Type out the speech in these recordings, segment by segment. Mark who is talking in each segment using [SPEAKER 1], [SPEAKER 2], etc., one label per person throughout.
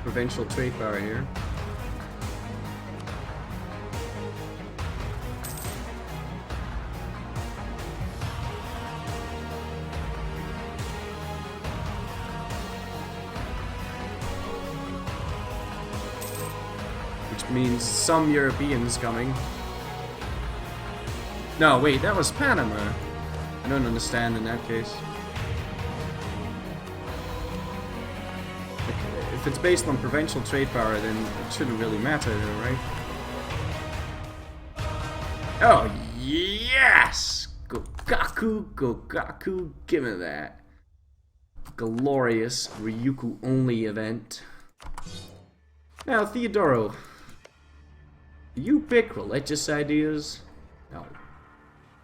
[SPEAKER 1] provincial trade power here. Which means some Europeans coming. No, wait, that was Panama. I don't understand in that case. If it's based on provincial trade power, then it shouldn't really matter, right? Oh, yes! Gokaku, give me that. Glorious Ryukyu only event. Now, Theodoro, do you pick religious ideas? No.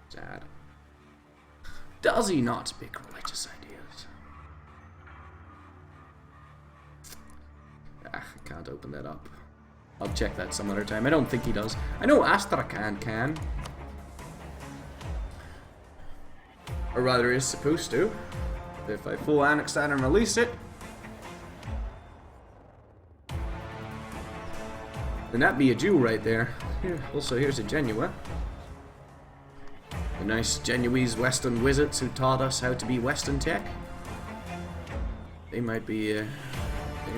[SPEAKER 1] Sad. Does he not pick religious ideas? I can't open that up. I'll check that some other time. I don't think he does. I know Astrakhan can. Or rather is supposed to. If I full annex that and release it, then that'd be a Jew right there. Here, also, here's a Genua. The nice Genoese Western wizards who taught us how to be Western tech. They might be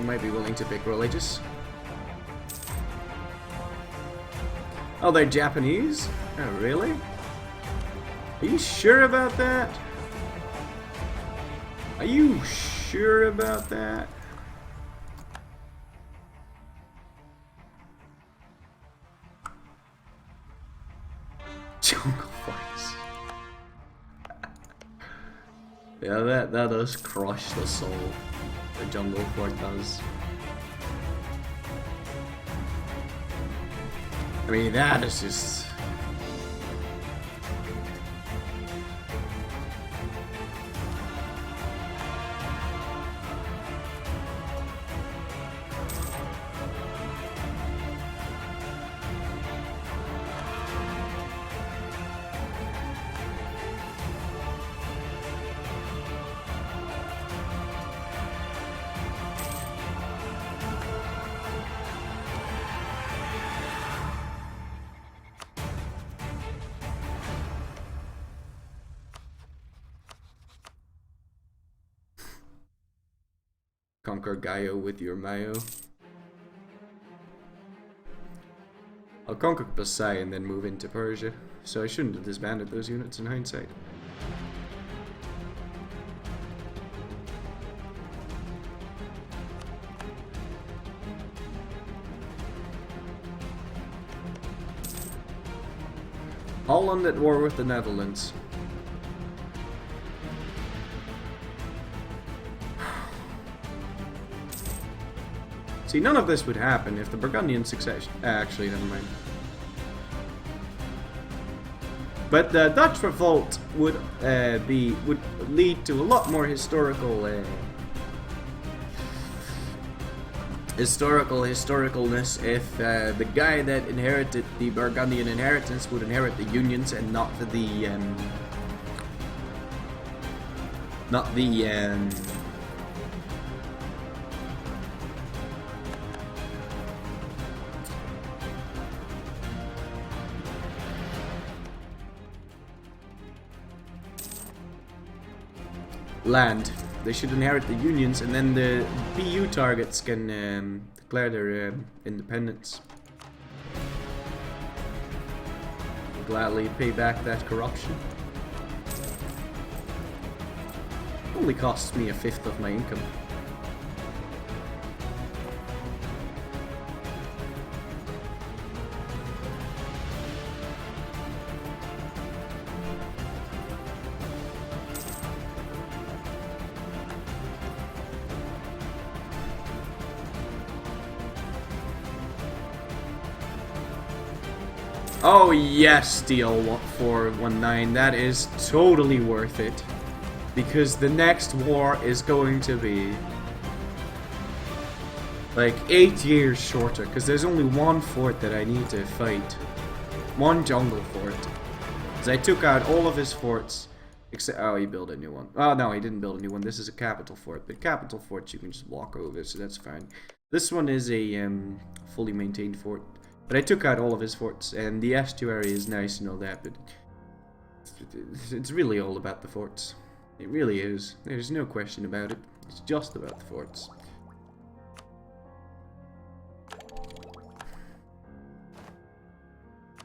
[SPEAKER 1] willing to pick religious. Oh, they're Japanese? Oh, really? Are you sure about that? Are you sure about that? Jungle Force. Yeah, that does crush the soul. The Jungle Fort does. I mean, that is just... Conquer Gaio with your Mayo. I'll conquer Pasai and then move into Persia, so I shouldn't have disbanded those units in hindsight. Holland at war with the Netherlands. See, none of this would happen if the Burgundian succession... Actually, never mind. But the Dutch revolt would lead to a lot more historicalness if the guy that inherited the Burgundian inheritance would inherit the unions and not the land. They should inherit the unions, and then the BU targets can declare their independence. I'll gladly pay back that corruption. Only costs me 1/5 of my income. Oh yes, deal 419. That is totally worth it. Because the next war is going to be like 8 years shorter. Because there's only one fort that I need to fight. One jungle fort. Because I took out all of his forts. Except, oh, he built a new one. Oh no, he didn't build a new one. This is a capital fort. But capital forts you can just walk over, so that's fine. This one is a fully maintained fort. But I took out all of his forts, and the estuary is nice and all that, but it's really all about the forts. It really is. There's no question about it. It's just about the forts.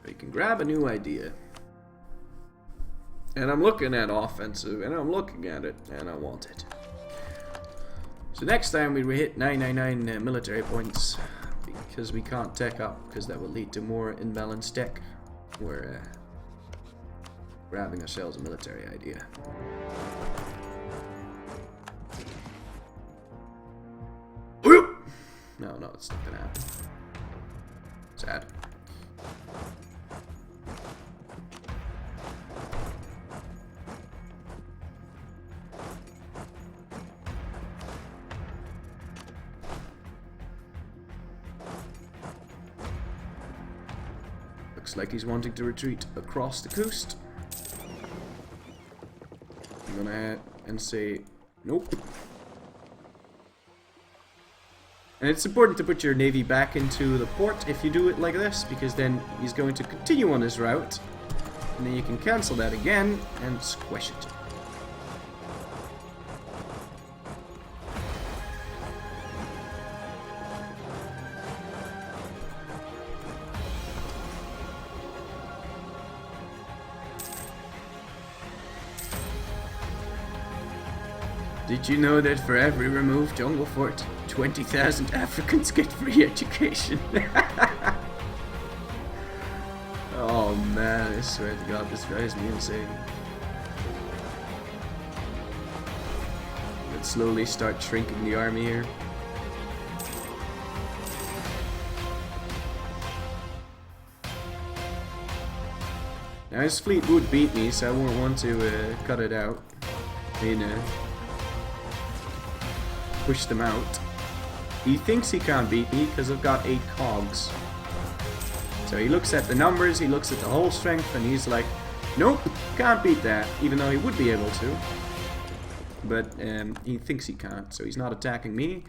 [SPEAKER 1] You can grab a new idea. And I'm looking at offensive, and I'm looking at it, and I want it. So next time we hit 999 military points, because we can't tech up, because that will lead to more imbalanced tech. We're grabbing ourselves a military idea. No, it's not gonna happen. Sad. Looks like he's wanting to retreat across the coast. I'm gonna head and say nope. And it's important to put your navy back into the port if you do it like this, because then he's going to continue on his route, and then you can cancel that again and squish it. Did you know that for every removed jungle fort, 20,000 Africans get free education? Oh man, I swear to God, this drives me insane. Let's slowly start shrinking the army here. Now his fleet would beat me, so I won't want to cut it out. Push them out. He thinks he can't beat me because I've got 8 cogs. So he looks at the numbers, he looks at the whole strength, and he's like, nope, can't beat that, even though he would be able to. But he thinks he can't, so he's not attacking me.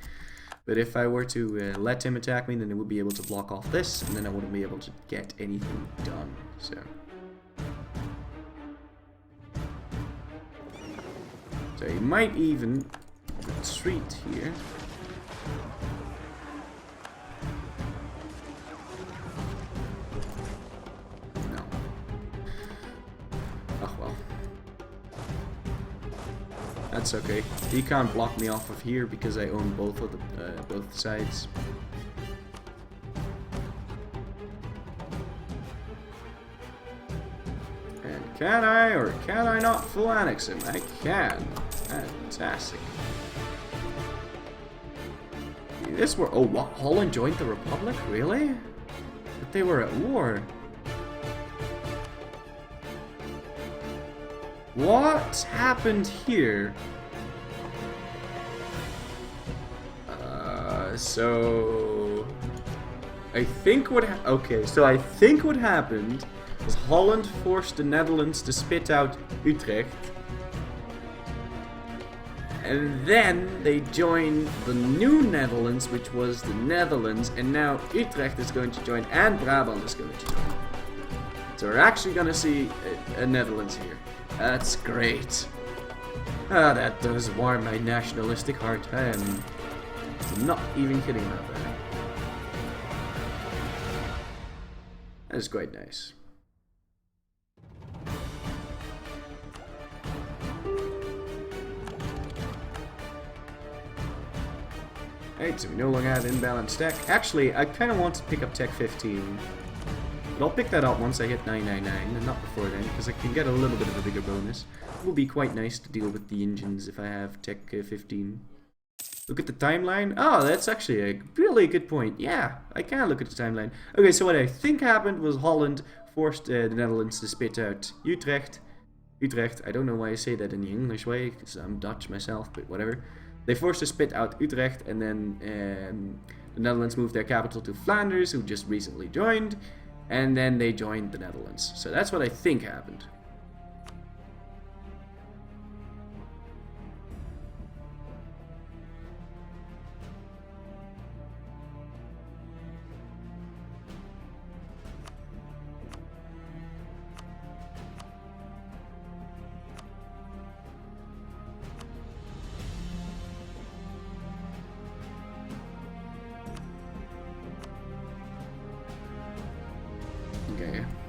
[SPEAKER 1] But if I were to let him attack me, then he would be able to block off this, and then I wouldn't be able to get anything done. So he might even retreat here. No. Oh well. That's okay. He can't block me off of here because I own both of the both sides. And can I or can I not full annex him? I can. Fantastic. This were what? Holland joined the Republic? Really? But they were at war. What happened here? So I think what I think what happened was Holland forced the Netherlands to spit out Utrecht. And then they joined the new Netherlands, which was the Netherlands, and now Utrecht is going to join, and Brabant is going to join. So we're actually going to see a Netherlands here. That's great. Ah, that does warm my nationalistic heart. I'm not even kidding about that. That is quite nice. Alright, so we no longer have imbalanced tech. Actually, I kind of want to pick up tech 15. But I'll pick that up once I hit 999, and not before then, because I can get a little bit of a bigger bonus. It will be quite nice to deal with the engines if I have tech 15. Look at the timeline. Oh, that's actually a really good point. Yeah, I can look at the timeline. Okay, so what I think happened was Holland forced the Netherlands to spit out Utrecht. I don't know why I say that in the English way, because I'm Dutch myself, but whatever. They forced to spit out Utrecht, and then the Netherlands moved their capital to Flanders, who just recently joined, and then they joined the Netherlands. So that's what I think happened.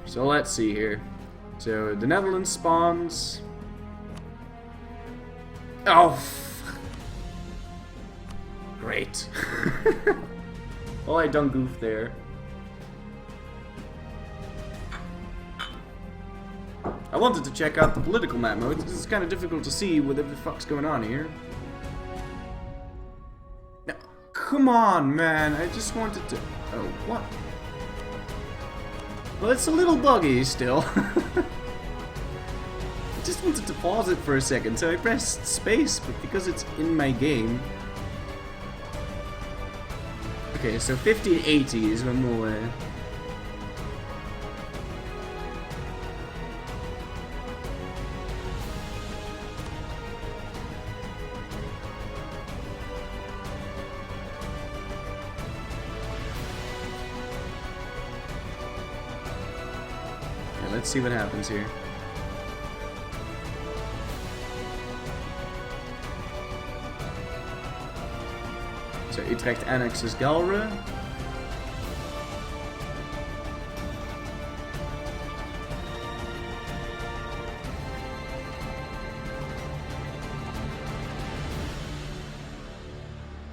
[SPEAKER 1] So let's see here. So the Netherlands spawns. Oh, great. Well, I done goofed there. I wanted to check out the political map mode. It's kind of difficult to see whatever the fuck's going on here. Now, come on, man. I just wanted to... Oh, what? Well, it's a little buggy still. I just wanted to pause it for a second, so I pressed space, but because it's in my game... Okay, so 1580 is when we'll... Let's see what happens here. So Utrecht annexes Galre.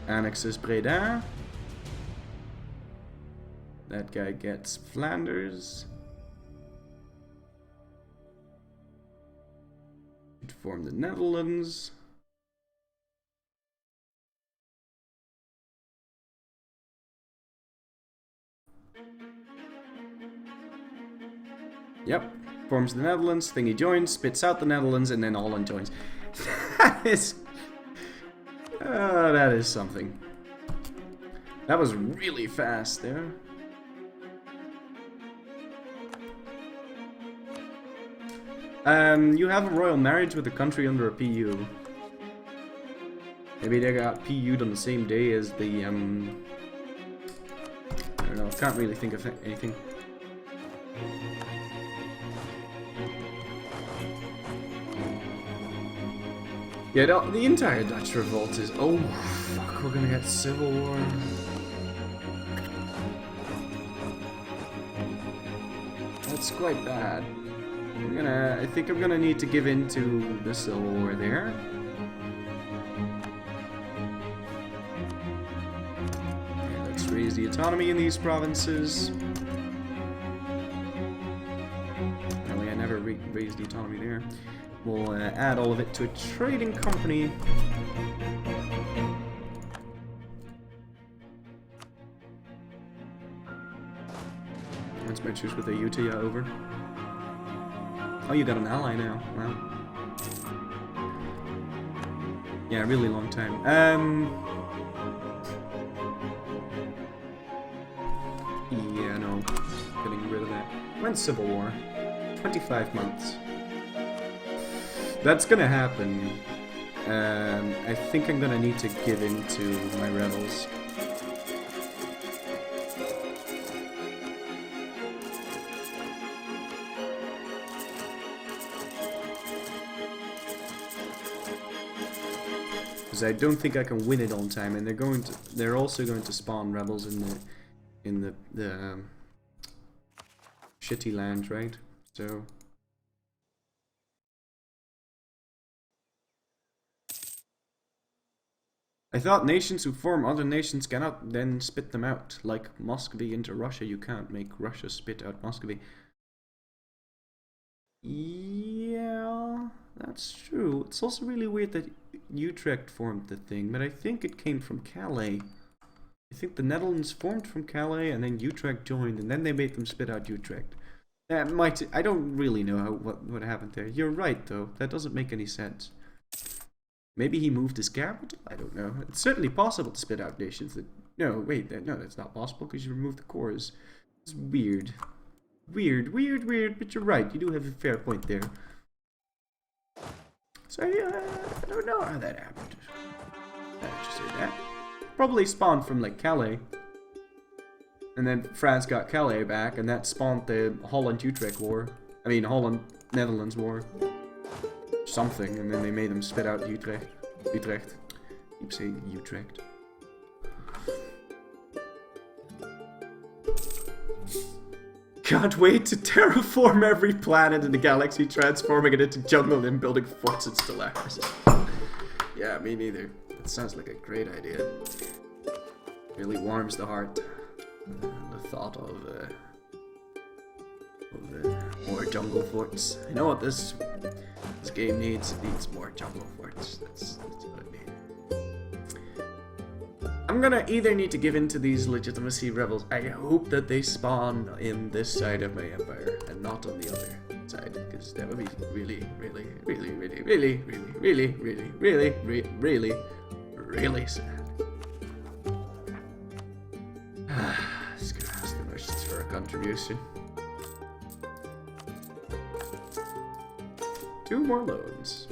[SPEAKER 1] Annexes Breda. That guy gets Flanders. Form the Netherlands. Yep, forms the Netherlands, thingy joins, spits out the Netherlands, and then Holland joins. That is something. That was really fast there. You have a royal marriage with a country under a PU. Maybe they got PU'd on the same day as the, I don't know, can't really think of anything. Yeah, the entire Dutch revolt is... Oh, fuck, we're gonna get civil war. That's quite bad. I think I'm gonna need to give in to the civil war there. Okay, let's raise the autonomy in these provinces. Apparently I never raised the autonomy there. We'll add all of it to a trading company. Once my truce with Ayutthaya over. Oh, you got an ally now. Wow. Yeah, really long time. Yeah, no. Getting rid of that. When's Civil War? 25 months. That's gonna happen. I think I'm gonna need to give in to my rebels. Because I don't think I can win it on time, and they're also going to spawn rebels in the shitty land, right? So I thought nations who form other nations cannot then spit them out. Like Muscovy into Russia, you can't make Russia spit out Muscovy. Yeah, that's true. It's also really weird that Utrecht formed the thing, but I think it came from Calais. I think the Netherlands formed from Calais, and then Utrecht joined, and then they made them spit out Utrecht. That might... I don't really know what happened there. You're right, though. That doesn't make any sense. Maybe he moved his capital? I don't know. It's certainly possible to spit out nations that... No, wait. No, that's not possible, because you removed the cores. It's weird. Weird, but you're right. You do have a fair point there. So, I don't know how that happened. I just say that. Probably spawned from, like, Calais. And then France got Calais back, and that spawned the Holland-Utrecht War. I mean, Holland-Netherlands War. Something, and then they made them spit out Utrecht. Keep saying Utrecht. Can't wait to terraform every planet in the galaxy, transforming it into jungle and building forts in Stellaris. Yeah, me neither. That sounds like a great idea. Really warms the heart. The thought of more jungle forts. I know what this game needs. It needs more jungle forts. That's what it needs. I'm gonna either need to give in to these legitimacy rebels. I hope that they spawn in this side of my empire and not on the other side, because that would be really sad. Just gonna ask the merchants for a contribution. 2 more loans.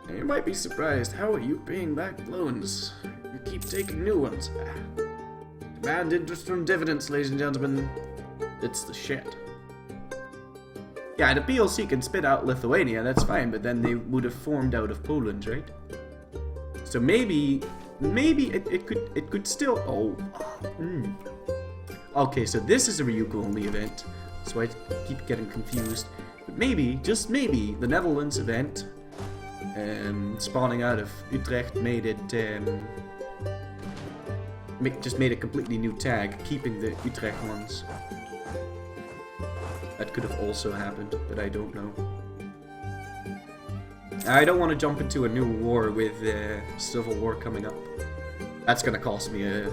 [SPEAKER 1] Now you might be surprised, how are you paying back loans? You keep taking new ones. Demand interest from dividends, ladies and gentlemen. It's the shit. Yeah, the PLC can spit out Lithuania, that's fine, but then they would have formed out of Poland, right? So maybe it could still. Okay, so this is a Ryuko only event, so I keep getting confused. But maybe, just maybe, the Netherlands event, spawning out of Utrecht made it, just made a completely new tag, keeping the Utrecht ones. That could have also happened, but I don't know. I don't want to jump into a new war with Civil War coming up. That's gonna cost me a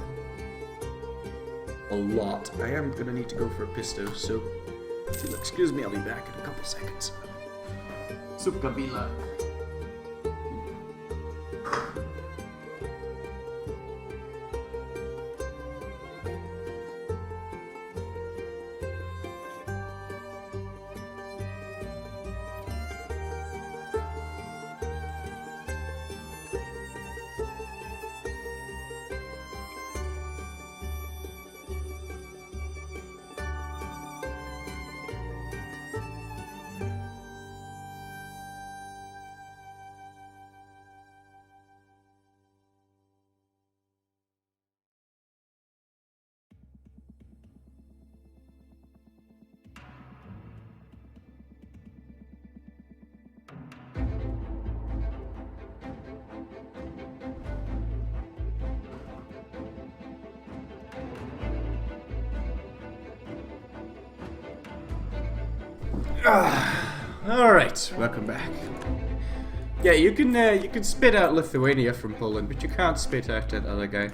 [SPEAKER 1] lot. I am gonna need to go for a pisto, so if you'll excuse me, I'll be back in a couple seconds. Subkabila. Alright, welcome back. Yeah, you can spit out Lithuania from Poland, but you can't spit out that other guy.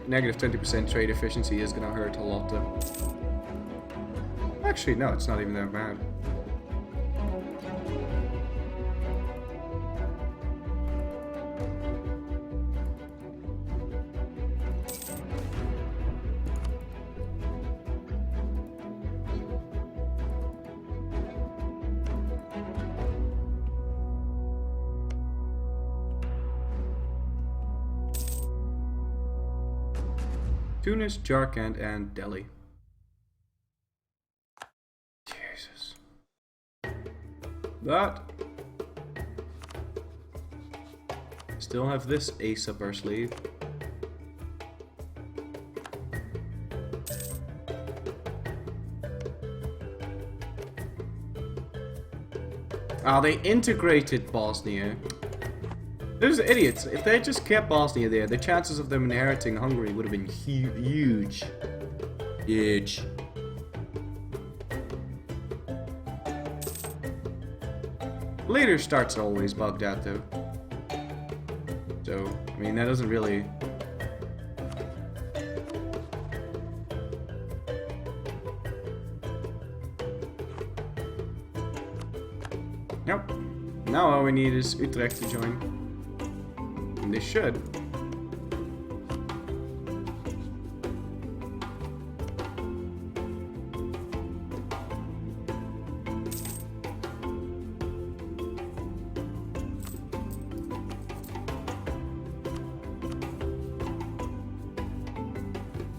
[SPEAKER 1] Negative 20% trade efficiency is gonna hurt a lot though. Actually, no, it's not even that bad. Tunis, Jharkhand, and Delhi. Jesus. That. Still have this ace up our sleeve. Ah, they integrated Bosnia. Those idiots. If they just kept Bosnia there, the chances of them inheriting Hungary would have been huge. Huge. Later starts are always bugged out though. So, I mean, that doesn't really... Now all we need is Utrecht to join. And they should.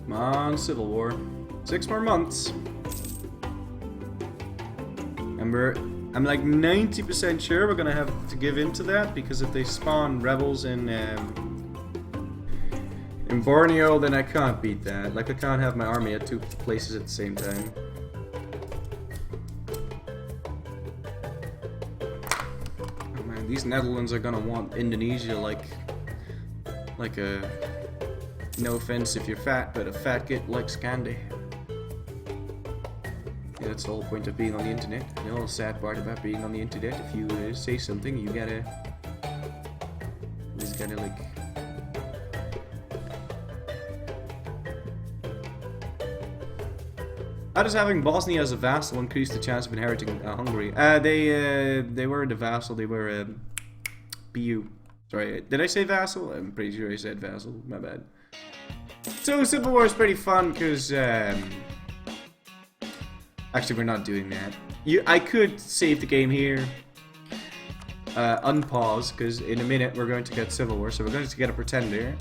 [SPEAKER 1] Come on, Civil War. 6 more months. And I'm like 90% sure we're gonna have to give in to that, because if they spawn rebels in Borneo, then I can't beat that. Like, I can't have my army at 2 places at the same time. Oh man, these Netherlands are gonna want Indonesia like a... No offense if you're fat, but a fat kid likes candy. Yeah, that's the whole point of being on the internet. The whole sad part about being on the internet, if you say something, you gotta... just gotta, like... How does having Bosnia as a vassal increase the chance of inheriting Hungary? They were the vassal, they were BU. Sorry, did I say vassal? I'm pretty sure I said vassal, my bad. So Civil War is pretty fun because actually we're not doing that. I could save the game here, unpause, because in a minute we're going to get Civil War, so we're going to get a pretender,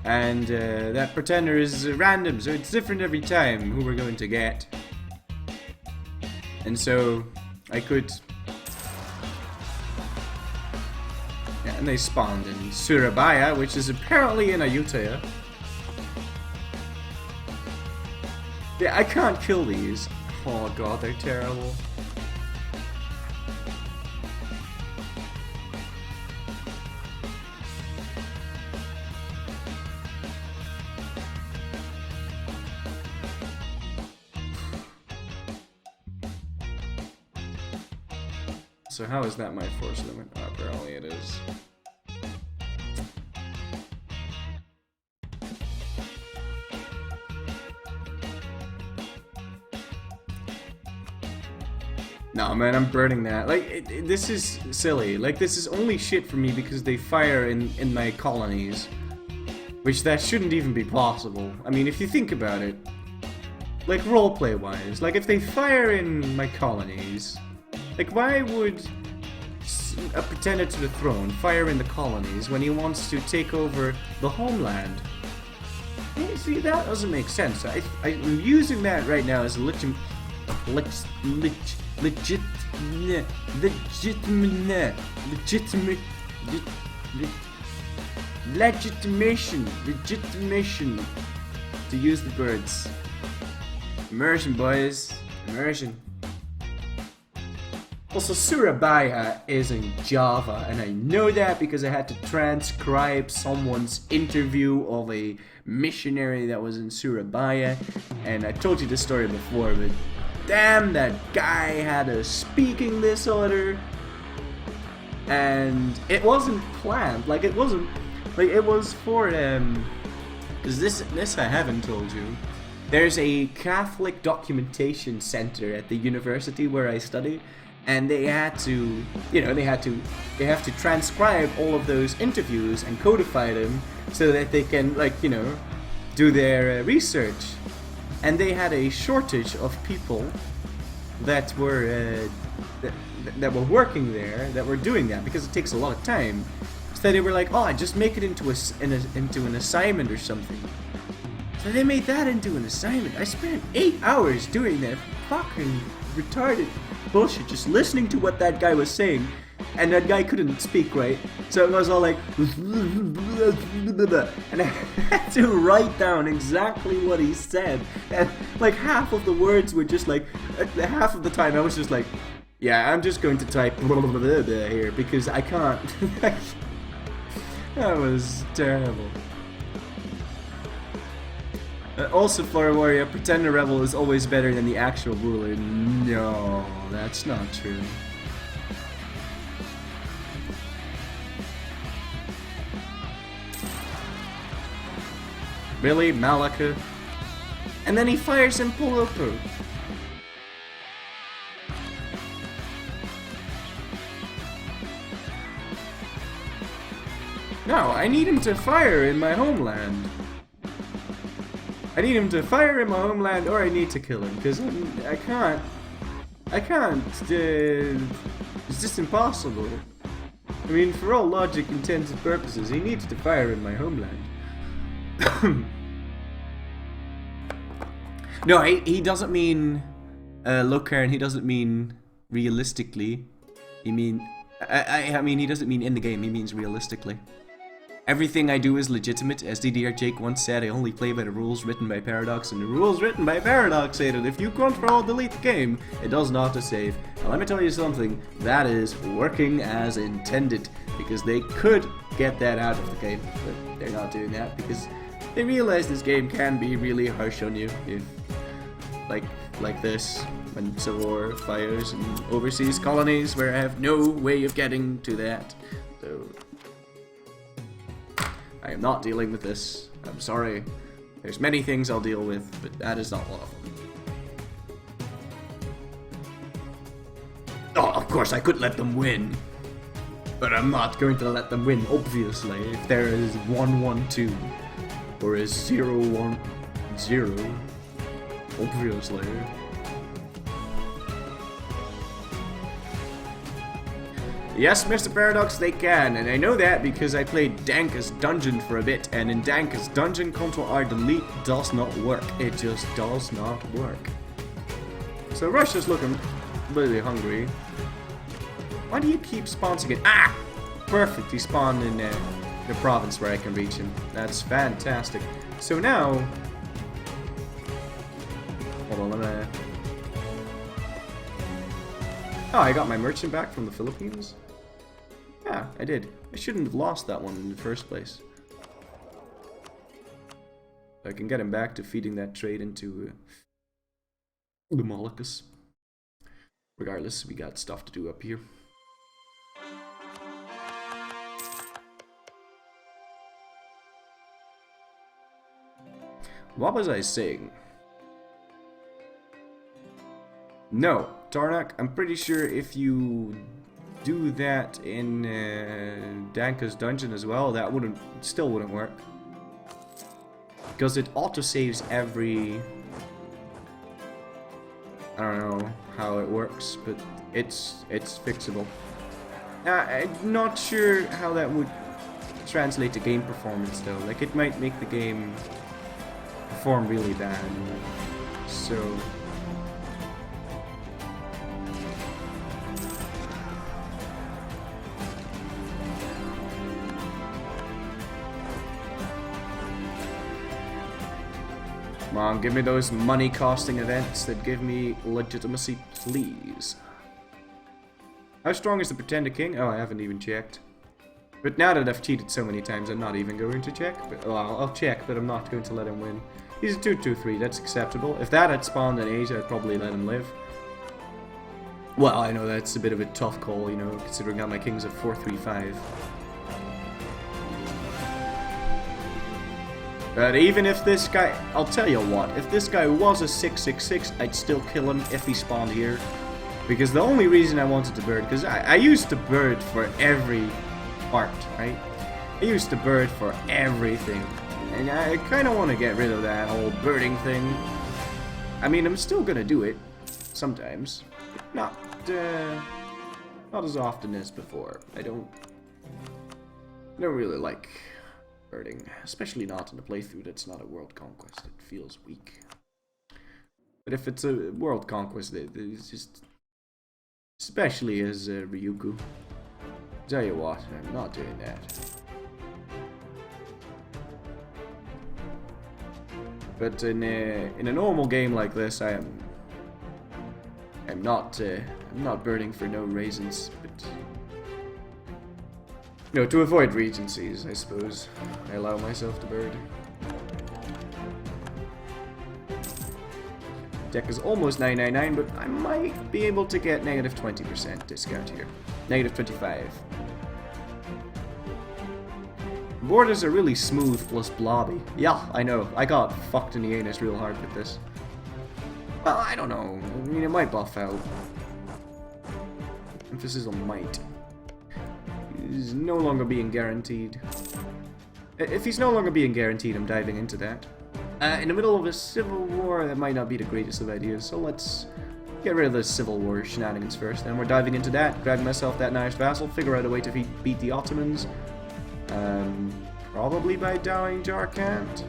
[SPEAKER 1] and that pretender is random, so it's different every time who we're going to get, and so I could. Yeah, and they spawned in Surabaya, which is apparently in Ayutthaya. Yeah, I can't kill these. Oh god, they're terrible. So how is that my force limit? Oh, apparently it is. No, man, I'm burning that. Like, this is silly. Like, this is only shit for me because they fire in my colonies. Which, that shouldn't even be possible. I mean, if you think about it. Like, roleplay-wise. Like, if they fire in my colonies... Like, why would a pretender to the throne fire in the colonies when he wants to take over the homeland? You see, that doesn't make sense. I'm using that right now as a legitimation to use the birds. Immersion, boys. Immersion. Also, Surabaya is in Java, and I know that because I had to transcribe someone's interview of a missionary that was in Surabaya, and I told you this story before, but damn, that guy had a speaking disorder, and it wasn't planned. Like, it wasn't, like, it was for because this I haven't told you. There's a Catholic documentation center at the university where I study. And they had to, you know, they have to transcribe all of those interviews and codify them so that they can, like, you know, do their research. And they had a shortage of people that were that were working there, that were doing that, because it takes a lot of time. So they were like, oh, just make it into an assignment or something. So they made that into an assignment. I spent 8 hours doing that fucking retarded bullshit, just listening to what that guy was saying, and that guy couldn't speak right, so it was all like, and I had to write down exactly what he said, and like half of the words were just like, half of the time I was just like, yeah, I'm just going to type here because I can't. That was terrible. Also, Flora Warrior, Pretender Rebel is always better than the actual ruler. No, that's not true. Really? Malacca? And then he fires in Polopo. No, I need him to fire in my homeland. I need him to fire in my homeland, or I need to kill him, because I can't. It's just impossible. I mean, for all logic, intents, and purposes, he needs to fire in my homeland. No, he doesn't mean Locarn. He doesn't mean realistically. He mean I mean he doesn't mean in the game. He means realistically. Everything I do is legitimate. As DDR Jake once said, I only play by the rules written by Paradox, and the rules written by Paradox say that if you control delete the game, it does not autosave. Now let me tell you something, that is working as intended, because they could get that out of the game, but they're not doing that because they realize this game can be really harsh on you if, like this, when Civil War fires in overseas colonies where I have no way of getting to that. So I am not dealing with this. I'm sorry. There's many things I'll deal with, but that is not one of them. Oh, of course, I could let them win. But I'm not going to let them win, obviously. If there is 1-1-2 or is 0-1-0, obviously. Yes, Mr. Paradox, they can, and I know that because I played Danka's Dungeon for a bit, and in Danka's Dungeon, Ctrl-R delete does not work. It just does not work. So Russia's looking really hungry. Why do you keep spawning it? Ah! Perfect, he spawned in the province where I can reach him. That's fantastic. So now... Hold on, let me... Oh, I got my merchant back from the Philippines? Yeah, I did. I shouldn't have lost that one in the first place. I can get him back to feeding that trade into the Moluccas. Regardless, we got stuff to do up here. What was I saying? No, Tarnak, I'm pretty sure if you do that in Danka's Dungeon as well, that still wouldn't work. Because it autosaves every... I don't know how it works, but it's fixable. I'm not sure how that would translate to game performance though. Like, it might make the game perform really bad. So... Come on, give me those money-costing events that give me legitimacy, please. How strong is the Pretender King? Oh, I haven't even checked. But now that I've cheated so many times, I'm not even going to check. But, well, I'll check, but I'm not going to let him win. He's a 2-2-3, that's acceptable. If that had spawned in Asia, I'd probably let him live. Well, I know that's a bit of a tough call, you know, considering now my king's at 4-3-5. But even if this guy... I'll tell you what, if this guy was a 6-6-6, I'd still kill him if he spawned here. Because the only reason I wanted to bird... Because I used to bird for every part, right? I used to bird for everything. And I kind of want to get rid of that whole birding thing. I mean, I'm still going to do it. Sometimes. Not as often as before. I don't really like... birding, especially not in a playthrough that's not a world conquest. It feels weak. But if it's a world conquest, it's just... Especially as Ryugu. Tell you what, I'm not doing that. But in a normal game like this, I'm not birding for no reasons, but... No, to avoid regencies, I suppose. I allow myself to bird. Deck is almost 999, but I might be able to get negative 20% discount here. Negative 25. Borders are really smooth plus blobby. Yeah, I know. I got fucked in the anus real hard with this. Well, I don't know. I mean, it might buff out. Emphasis on might. Is no longer being guaranteed. If he's no longer being guaranteed, I'm diving into that. In the middle of a civil war, that might not be the greatest of ideas, so let's get rid of the civil war shenanigans first. Then we're diving into that, grabbing myself that nice vassal, figure out a way to beat the Ottomans. Probably by dying Jarkant.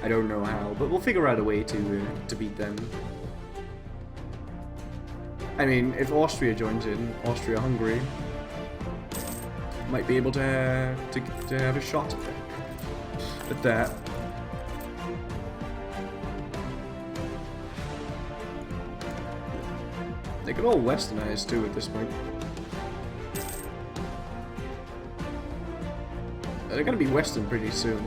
[SPEAKER 1] I don't know how, but we'll figure out a way to beat them. I mean, if Austria joins in, Austria-Hungary might be able to have a shot at that. They could all westernize too at this point. They're gonna be western pretty soon.